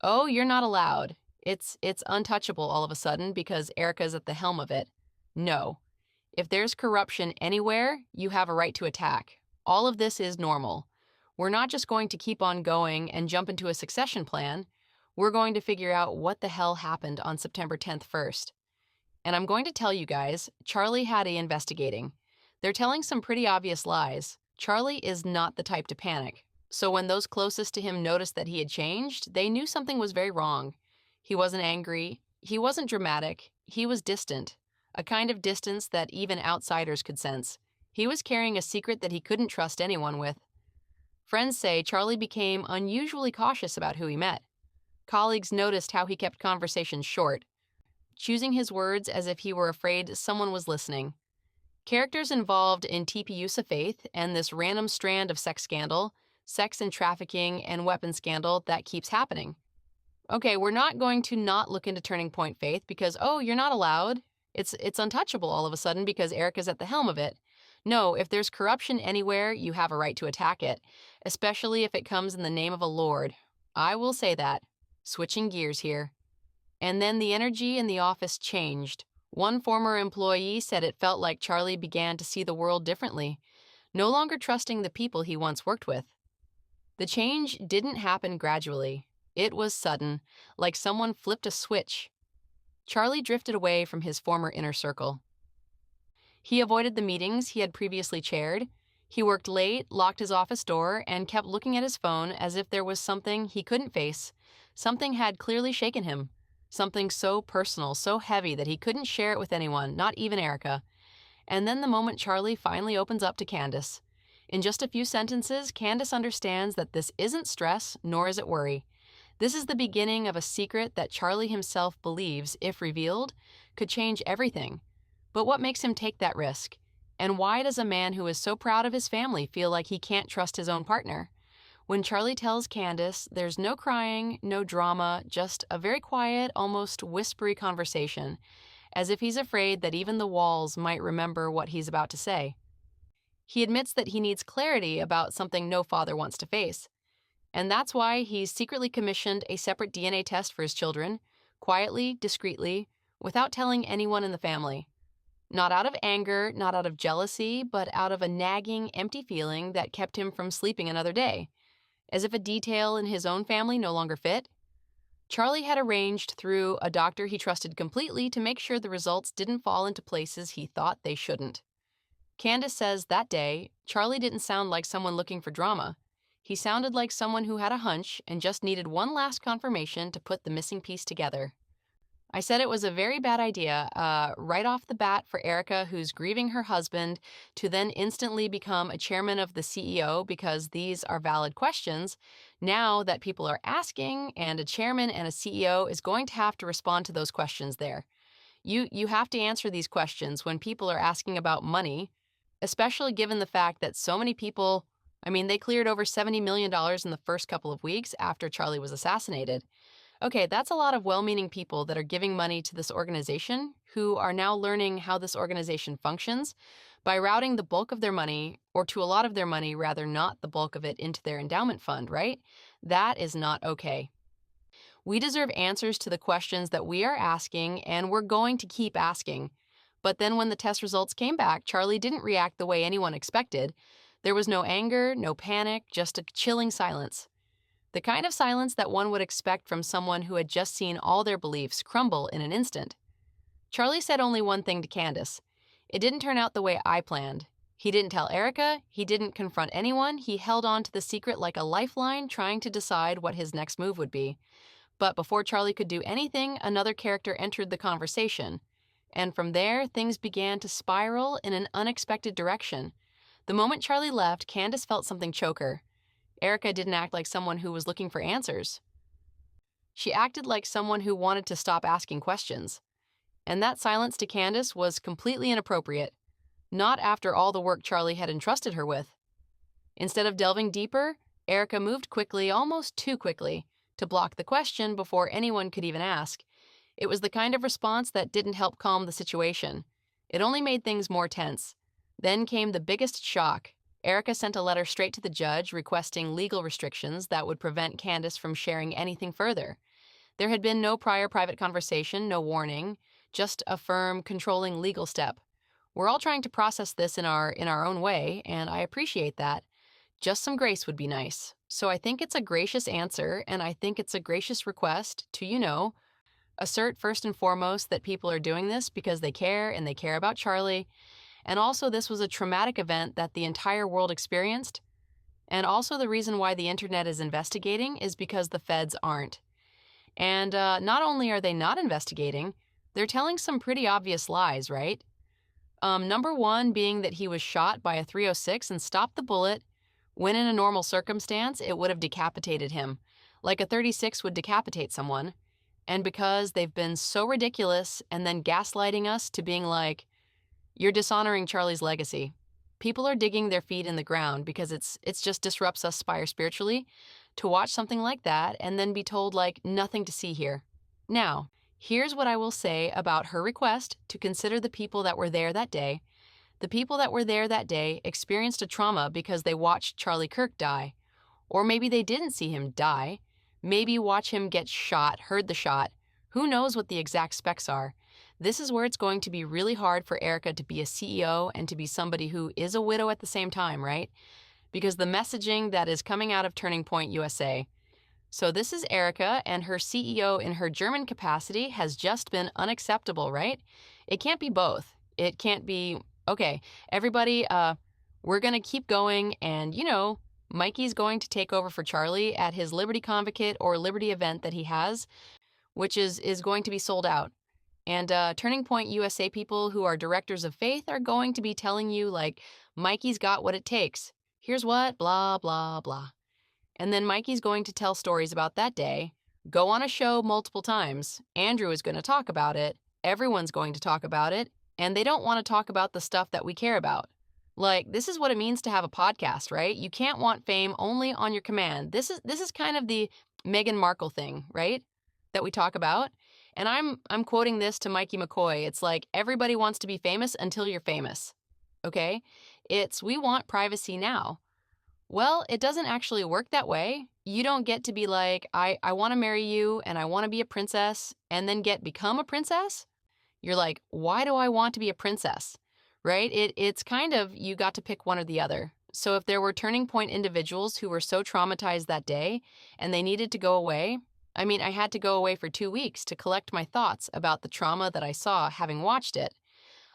"Oh, you're not allowed. It's untouchable all of a sudden because Erika's at the helm of it." No. If there's corruption anywhere, you have a right to attack. All of this is normal. We're not just going to keep on going and jump into a succession plan. We're going to figure out what the hell happened on September 10th first. And I'm going to tell you guys, Charlie had a investigating. They're telling some pretty obvious lies. Charlie is not the type to panic. So when those closest to him noticed that he had changed, they knew something was very wrong. He wasn't angry. He wasn't dramatic. He was distant. A kind of distance that even outsiders could sense. He was carrying a secret that he couldn't trust anyone with. Friends say Charlie became unusually cautious about who he met. Colleagues noticed how he kept conversations short, choosing his words as if he were afraid someone was listening. Characters involved in TPUSA faith and this random strand of sex scandal, sex and trafficking and weapons scandal that keeps happening. Okay, we're not going to not look into Turning Point Faith because, oh, you're not allowed. It's untouchable all of a sudden because Erika's at the helm of it. No, if there's corruption anywhere, you have a right to attack it, especially if it comes in the name of a lord. I will say that. Switching gears here. And then the energy in the office changed. One former employee said it felt like Charlie began to see the world differently, no longer trusting the people he once worked with. The change didn't happen gradually. It was sudden, like someone flipped a switch. Charlie drifted away from his former inner circle. He avoided the meetings he had previously chaired. He worked late, locked his office door, and kept looking at his phone as if there was something he couldn't face. Something had clearly shaken him. Something so personal, so heavy that he couldn't share it with anyone, not even Erika. And then the moment Charlie finally opens up to Candace. In just a few sentences, Candace understands that this isn't stress, nor is it worry. This is the beginning of a secret that Charlie himself believes, if revealed, could change everything. But what makes him take that risk? And why does a man who is so proud of his family feel like he can't trust his own partner? When Charlie tells Candace, there's no crying, no drama, just a very quiet, almost whispery conversation, as if he's afraid that even the walls might remember what he's about to say. He admits that he needs clarity about something no father wants to face. And that's why he's secretly commissioned a separate DNA test for his children, quietly, discreetly, without telling anyone in the family. Not out of anger, not out of jealousy, but out of a nagging, empty feeling that kept him from sleeping another day. As if a detail in his own family no longer fit. Charlie had arranged through a doctor he trusted completely to make sure the results didn't fall into places he thought they shouldn't. Candace says that day, Charlie didn't sound like someone looking for drama. He sounded like someone who had a hunch and just needed one last confirmation to put the missing piece together. I said it was a very bad idea, right off the bat for Erika, who's grieving her husband, to then instantly become a chairman of the CEO because these are valid questions. Now that people are asking, and a chairman and a CEO is going to have to respond to those questions there. You have to answer these questions when people are asking about money, especially given the fact that so many people, they cleared over $70 million in the first couple of weeks after Charlie was assassinated. Okay, that's a lot of well-meaning people that are giving money to this organization who are now learning how this organization functions by routing the bulk of their money, or to a lot of their money, rather not the bulk of it, into their endowment fund, right? That is not okay. We deserve answers to the questions that we are asking, and we're going to keep asking. But then when the test results came back, Charlie didn't react the way anyone expected. There was no anger, no panic, just a chilling silence. The kind of silence that one would expect from someone who had just seen all their beliefs crumble in an instant. Charlie said only one thing to Candace. It didn't turn out the way I planned. He didn't tell Erika, he didn't confront anyone, he held on to the secret like a lifeline, trying to decide what his next move would be. But before Charlie could do anything, another character entered the conversation. And from there, things began to spiral in an unexpected direction. The moment Charlie left, Candace felt something choke her. Erika didn't act like someone who was looking for answers. She acted like someone who wanted to stop asking questions. And that silence to Candace was completely inappropriate, not after all the work Charlie had entrusted her with. Instead of delving deeper, Erika moved quickly, almost too quickly, to block the question before anyone could even ask. It was the kind of response that didn't help calm the situation. It only made things more tense. Then came the biggest shock. Erika sent a letter straight to the judge requesting legal restrictions that would prevent Candace from sharing anything further. There had been no prior private conversation, no warning, just a firm, controlling legal step. We're all trying to process this in our own way, and I appreciate that. Just some grace would be nice. So I think it's a gracious answer, and I think it's a gracious request to, assert first and foremost that people are doing this because they care and they care about Charlie. And also, this was a traumatic event that the entire world experienced. And also, the reason why the internet is investigating is because the feds aren't. And not only are they not investigating, they're telling some pretty obvious lies, right? Number one being that he was shot by a .306 and stopped the bullet when in a normal circumstance it would have decapitated him, like a .36 would decapitate someone. And because they've been so ridiculous and then gaslighting us to being like, you're dishonoring Charlie's legacy. People are digging their feet in the ground because it's just disrupts us spiritually to watch something like that and then be told like nothing to see here. Now, here's what I will say about her request to consider the people that were there that day. The people that were there that day experienced a trauma because they watched Charlie Kirk die. Or maybe they didn't see him die. Maybe watch him get shot, heard the shot. Who knows what the exact specs are? This is where it's going to be really hard for Erika to be a CEO and to be somebody who is a widow at the same time, right? Because the messaging that is coming out of Turning Point USA. So this is Erika, and her CEO in her German capacity has just been unacceptable, right? It can't be both. It can't be, okay, everybody, we're going to keep going, and, Mikey's going to take over for Charlie at his Liberty Convocate or Liberty event that he has, which is going to be sold out. And Turning Point USA people who are directors of faith are going to be telling you, like, Mikey's got what it takes. Here's what, blah, blah, blah. And then Mikey's going to tell stories about that day, go on a show multiple times. Andrew is going to talk about it. Everyone's going to talk about it. And they don't want to talk about the stuff that we care about. Like, this is what it means to have a podcast, right? You can't want fame only on your command. This is kind of the Meghan Markle thing, right? That we talk about. And I'm quoting this to Mikey McCoy. It's like, everybody wants to be famous until you're famous, okay? It's, we want privacy now. Well, it doesn't actually work that way. You don't get to be like, I want to marry you and I want to be a princess and then become a princess. You're like, why do I want to be a princess, right? It's kind of, you got to pick one or the other. So if there were Turning Point individuals who were so traumatized that day and they needed to go away, I mean, I had to go away for 2 weeks to collect my thoughts about the trauma that I saw having watched it.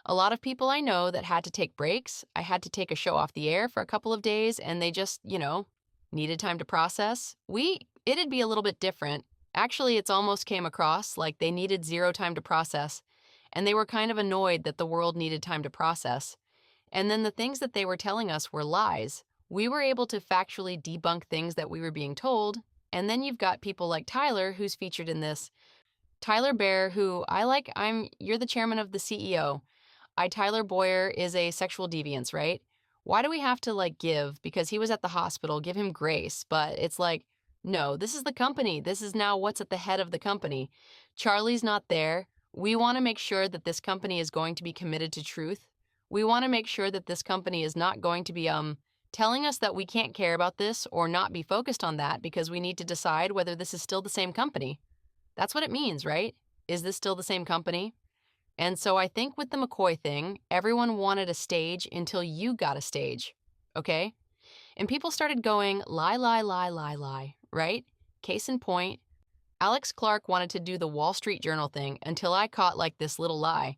A lot of people I know that had to take breaks. I had to take a show off the air for a couple of days, and they just, needed time to process. It'd be a little bit different. Actually, it's almost came across like they needed zero time to process, and they were kind of annoyed that the world needed time to process. And then the things that they were telling us were lies. We were able to factually debunk things that we were being told. And then you've got people like Tyler, who's featured in this. Tyler Bear, who you're the chairman of the CEO. Tyler Boyer is a sexual deviance, right? Why do we have to give, because he was at the hospital, give him grace? But it's like, no, this is the company. This is now what's at the head of the company. Charlie's not there. We want to make sure that this company is going to be committed to truth. We want to make sure that this company is not going to be, telling us that we can't care about this or not be focused on that because we need to decide whether this is still the same company. That's what it means, right? Is this still the same company? And so I think with the McCoy thing, everyone wanted a stage until you got a stage, okay? And people started going, lie, lie, lie, lie, lie, right? Case in point, Alex Clark wanted to do the Wall Street Journal thing until I caught this little lie.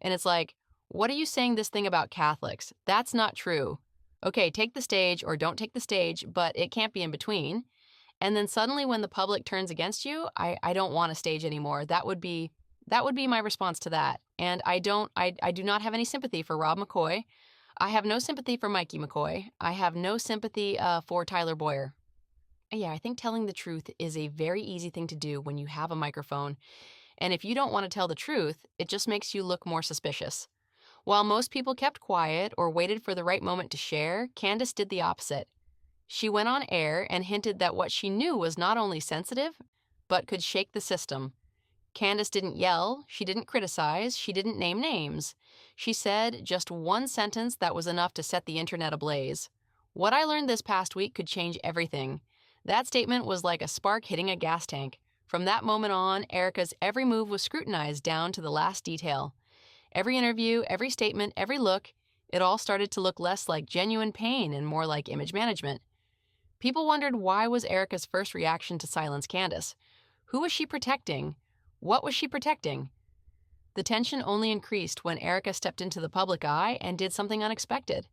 And it's like, what are you saying this thing about Catholics? That's not true. Okay, take the stage or don't take the stage, but it can't be in between. And then suddenly when the public turns against you, I don't want a stage anymore. That would be my response to that. And I do not have any sympathy for Rob McCoy. I have no sympathy for Mikey McCoy. I have no sympathy for Tyler Boyer. Yeah, I think telling the truth is a very easy thing to do when you have a microphone. And if you don't want to tell the truth, it just makes you look more suspicious. While most people kept quiet or waited for the right moment to share, Candace did the opposite. She went on air and hinted that what she knew was not only sensitive, but could shake the system. Candace didn't yell, she didn't criticize, she didn't name names. She said just one sentence that was enough to set the internet ablaze. What I learned this past week could change everything. That statement was like a spark hitting a gas tank. From that moment on, Erika's every move was scrutinized down to the last detail. Every interview, every statement, every look, it all started to look less like genuine pain and more like image management. People wondered, why was Erika's first reaction to silence Candace? Who was she protecting? What was she protecting? The tension only increased when Erika stepped into the public eye and did something unexpected.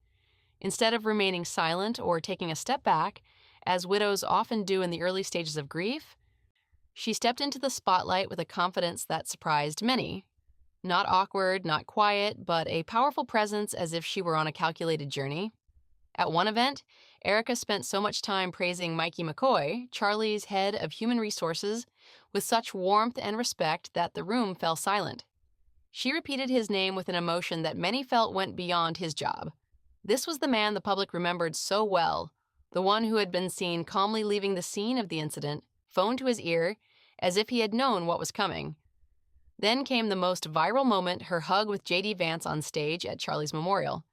Instead of remaining silent or taking a step back, as widows often do in the early stages of grief, she stepped into the spotlight with a confidence that surprised many. Not awkward, not quiet, but a powerful presence as if she were on a calculated journey. At one event, Erika spent so much time praising Mikey McCoy, Charlie's head of human resources, with such warmth and respect that the room fell silent. She repeated his name with an emotion that many felt went beyond his job. This was the man the public remembered so well, the one who had been seen calmly leaving the scene of the incident, phone to his ear, as if he had known what was coming. Then came the most viral moment, her hug with J.D. Vance on stage at Charlie's memorial.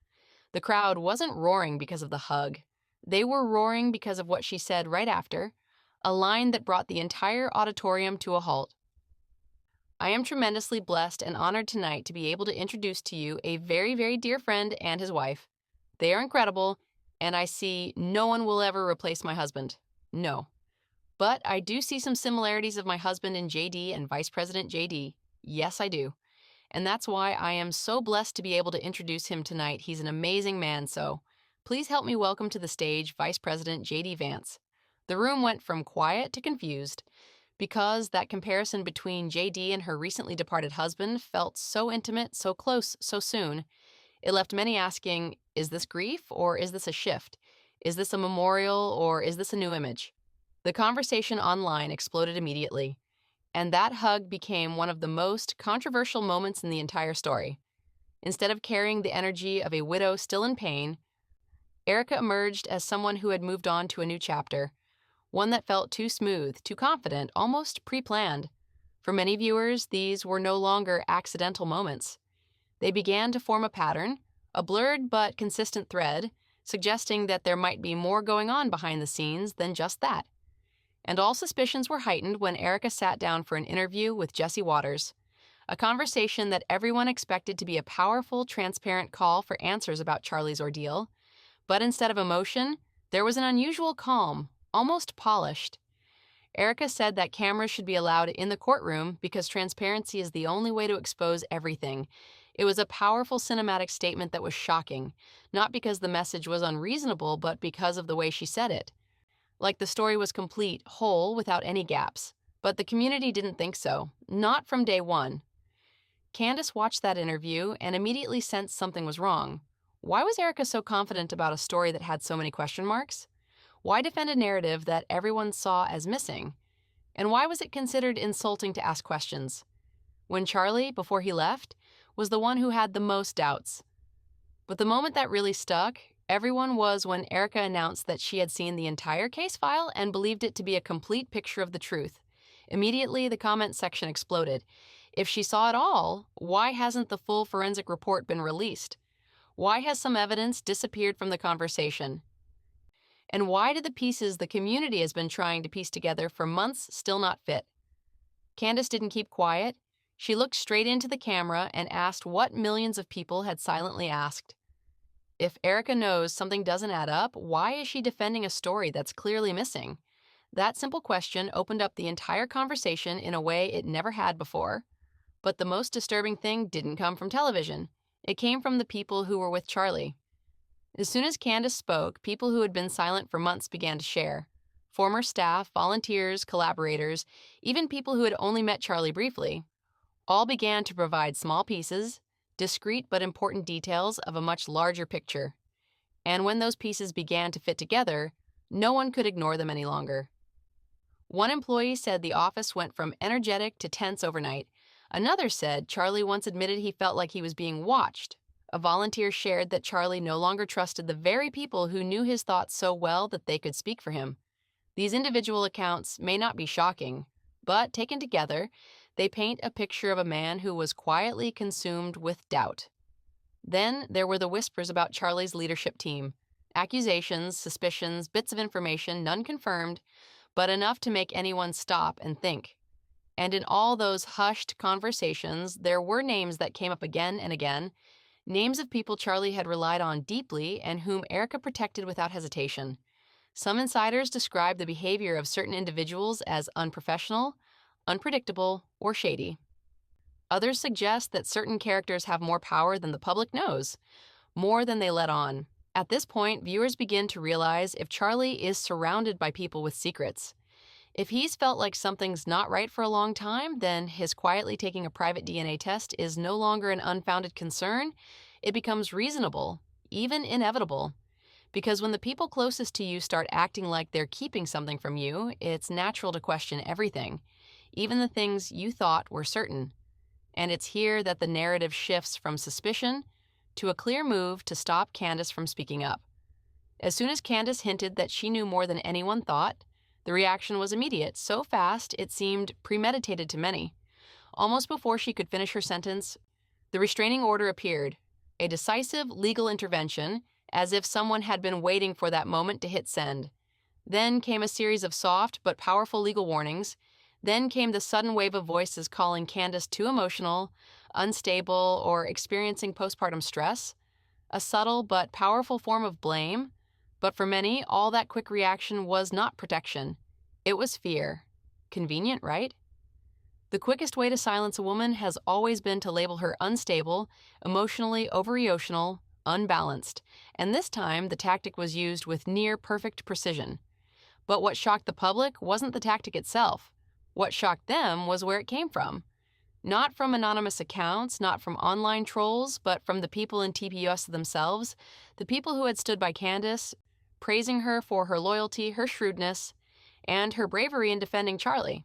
The crowd wasn't roaring because of the hug. They were roaring because of what she said right after, a line that brought the entire auditorium to a halt. I am tremendously blessed and honored tonight to be able to introduce to you a very, very dear friend and his wife. They are incredible, and I see no one will ever replace my husband. No. But I do see some similarities of my husband and JD and Vice President JD. Yes, I do. And that's why I am so blessed to be able to introduce him tonight. He's an amazing man, so please help me welcome to the stage Vice President J.D. Vance. The room went from quiet to confused because that comparison between J.D. and her recently departed husband felt so intimate, so close, so soon. It left many asking, is this grief or is this a shift? Is this a memorial or is this a new image? The conversation online exploded immediately, and that hug became one of the most controversial moments in the entire story. Instead of carrying the energy of a widow still in pain, Erika emerged as someone who had moved on to a new chapter, one that felt too smooth, too confident, almost pre-planned. For many viewers, these were no longer accidental moments. They began to form a pattern, a blurred but consistent thread, suggesting that there might be more going on behind the scenes than just that. And all suspicions were heightened when Erika sat down for an interview with Jesse Waters, a conversation that everyone expected to be a powerful, transparent call for answers about Charlie's ordeal. But instead of emotion, there was an unusual calm, almost polished. Erika said that cameras should be allowed in the courtroom because transparency is the only way to expose everything. It was a powerful cinematic statement that was shocking, not because the message was unreasonable, but because of the way she said it. Like the story was complete, whole, without any gaps. But the community didn't think so, not from day one. Candace watched that interview and immediately sensed something was wrong. Why was Erika so confident about a story that had so many question marks? Why defend a narrative that everyone saw as missing? And why was it considered insulting to ask questions? When Charlie, before he left, was the one who had the most doubts. But the moment that really stuck, everyone was when Erika announced that she had seen the entire case file and believed it to be a complete picture of the truth. Immediately, the comment section exploded. If she saw it all, why hasn't the full forensic report been released? Why has some evidence disappeared from the conversation? And why did the pieces the community has been trying to piece together for months still not fit? Candace didn't keep quiet. She looked straight into the camera and asked what millions of people had silently asked. If Erika knows something doesn't add up, why is she defending a story that's clearly missing? That simple question opened up the entire conversation in a way it never had before. But the most disturbing thing didn't come from television. It came from the people who were with Charlie. As soon as Candace spoke, people who had been silent for months began to share. Former staff, volunteers, collaborators, even people who had only met Charlie briefly, all began to provide small pieces, discrete but important details of a much larger picture. And when those pieces began to fit together, no one could ignore them any longer. One employee said the office went from energetic to tense overnight. Another said Charlie once admitted he felt like he was being watched. A volunteer shared that Charlie no longer trusted the very people who knew his thoughts so well that they could speak for him. These individual accounts may not be shocking, but taken together, they paint a picture of a man who was quietly consumed with doubt. Then there were the whispers about Charlie's leadership team. Accusations, suspicions, bits of information, none confirmed, but enough to make anyone stop and think. And in all those hushed conversations, there were names that came up again and again, names of people Charlie had relied on deeply and whom Erika protected without hesitation. Some insiders describe the behavior of certain individuals as unprofessional, unpredictable, or shady. Others suggest that certain characters have more power than the public knows, more than they let on. At this point, viewers begin to realize if Charlie is surrounded by people with secrets. If he's felt like something's not right for a long time, then his quietly taking a private DNA test is no longer an unfounded concern. It becomes reasonable, even inevitable. Because when the people closest to you start acting like they're keeping something from you, it's natural to question everything, even the things you thought were certain. And it's here that the narrative shifts from suspicion to a clear move to stop Candace from speaking up. As soon as Candace hinted that she knew more than anyone thought, the reaction was immediate, so fast it seemed premeditated to many. Almost before she could finish her sentence, the restraining order appeared, a decisive legal intervention, as if someone had been waiting for that moment to hit send. Then came a series of soft but powerful legal warnings. Then came the sudden wave of voices calling Candace too emotional, unstable, or experiencing postpartum stress, a subtle but powerful form of blame. But for many, all that quick reaction was not protection. It was fear. Convenient, right? The quickest way to silence a woman has always been to label her unstable, emotionally overemotional, unbalanced, and this time the tactic was used with near-perfect precision. But what shocked the public wasn't the tactic itself. What shocked them was where it came from. Not from anonymous accounts, not from online trolls, but from the people in TPUS themselves, the people who had stood by Candace, praising her for her loyalty, her shrewdness, and her bravery in defending Charlie.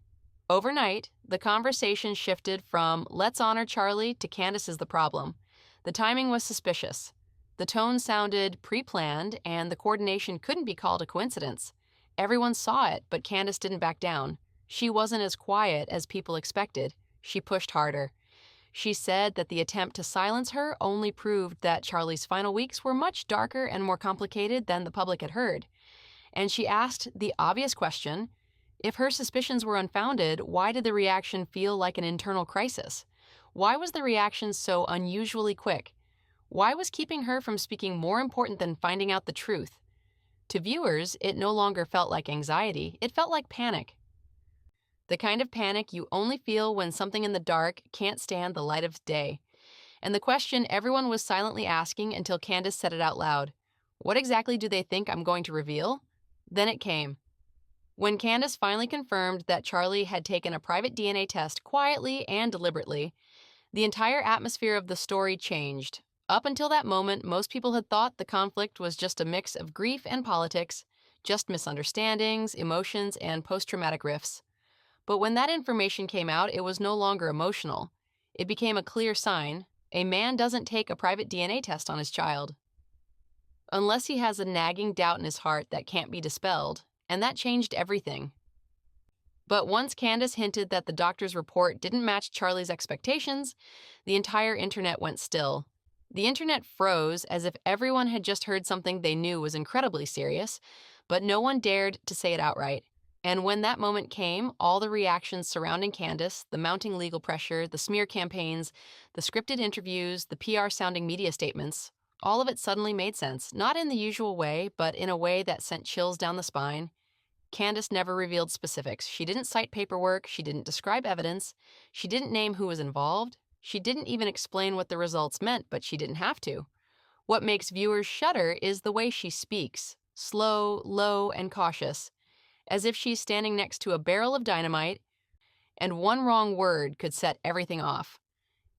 Overnight, the conversation shifted from "let's honor Charlie" to "Candace is the problem." The timing was suspicious. The tone sounded pre-planned, and the coordination couldn't be called a coincidence. Everyone saw it, but Candace didn't back down. She wasn't as quiet as people expected. She pushed harder. She said that the attempt to silence her only proved that Charlie's final weeks were much darker and more complicated than the public had heard. And she asked the obvious question, if her suspicions were unfounded, why did the reaction feel like an internal crisis? Why was the reaction so unusually quick? Why was keeping her from speaking more important than finding out the truth? To viewers, it no longer felt like anxiety, it felt like panic. The kind of panic you only feel when something in the dark can't stand the light of day. And the question everyone was silently asking until Candace said it out loud. What exactly do they think I'm going to reveal? Then it came. When Candace finally confirmed that Charlie had taken a private DNA test quietly and deliberately, the entire atmosphere of the story changed. Up until that moment, most people had thought the conflict was just a mix of grief and politics, just misunderstandings, emotions, and post-traumatic rifts. But when that information came out, it was no longer emotional. It became a clear sign. A man doesn't take a private DNA test on his child unless he has a nagging doubt in his heart that can't be dispelled, and that changed everything. But once Candace hinted that the doctor's report didn't match Charlie's expectations, the entire internet went still. The internet froze as if everyone had just heard something they knew was incredibly serious, but no one dared to say it outright. And when that moment came, all the reactions surrounding Candace, the mounting legal pressure, the smear campaigns, the scripted interviews, the PR-sounding media statements, all of it suddenly made sense, not in the usual way, but in a way that sent chills down the spine. Candace never revealed specifics. She didn't cite paperwork, she didn't describe evidence, she didn't name who was involved, she didn't even explain what the results meant, but she didn't have to. What makes viewers shudder is the way she speaks, slow, low, and cautious, as if she's standing next to a barrel of dynamite, and one wrong word could set everything off.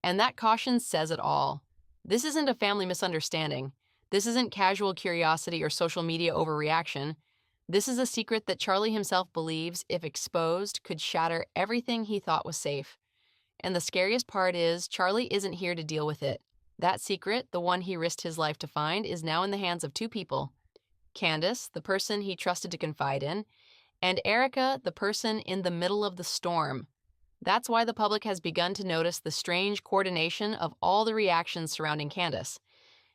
And that caution says it all. This isn't a family misunderstanding. This isn't casual curiosity or social media overreaction. This is a secret that Charlie himself believes, if exposed, could shatter everything he thought was safe. And the scariest part is, Charlie isn't here to deal with it. That secret, the one he risked his life to find, is now in the hands of two people. Candace, the person he trusted to confide in, and Erika, the person in the middle of the storm. That's why the public has begun to notice the strange coordination of all the reactions surrounding Candace.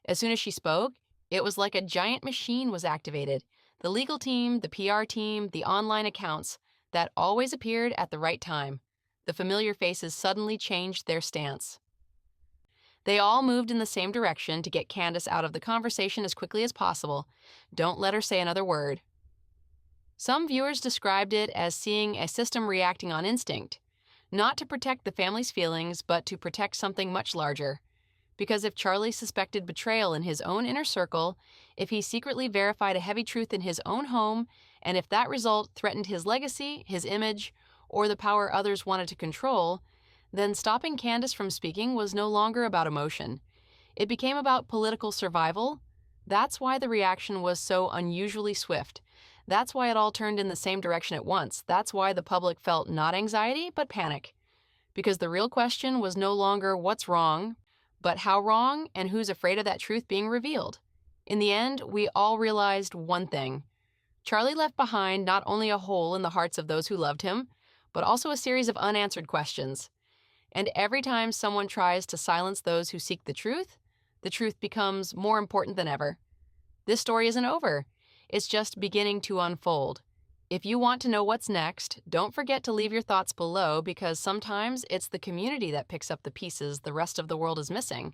As soon as she spoke, it was like a giant machine was activated. The legal team, the PR team, the online accounts that always appeared at the right time. The familiar faces suddenly changed their stance. They all moved in the same direction to get Candace out of the conversation as quickly as possible. Don't let her say another word. Some viewers described it as seeing a system reacting on instinct, not to protect the family's feelings, but to protect something much larger. Because if Charlie suspected betrayal in his own inner circle, if he secretly verified a heavy truth in his own home, and if that result threatened his legacy, his image, or the power others wanted to control, then stopping Candace from speaking was no longer about emotion. It became about political survival. That's why the reaction was so unusually swift. That's why it all turned in the same direction at once. That's why the public felt not anxiety, but panic. Because the real question was no longer what's wrong, but how wrong and who's afraid of that truth being revealed. In the end, we all realized one thing. Charlie left behind not only a hole in the hearts of those who loved him, but also a series of unanswered questions. And every time someone tries to silence those who seek the truth becomes more important than ever. This story isn't over. It's just beginning to unfold. If you want to know what's next, don't forget to leave your thoughts below, because sometimes it's the community that picks up the pieces the rest of the world is missing.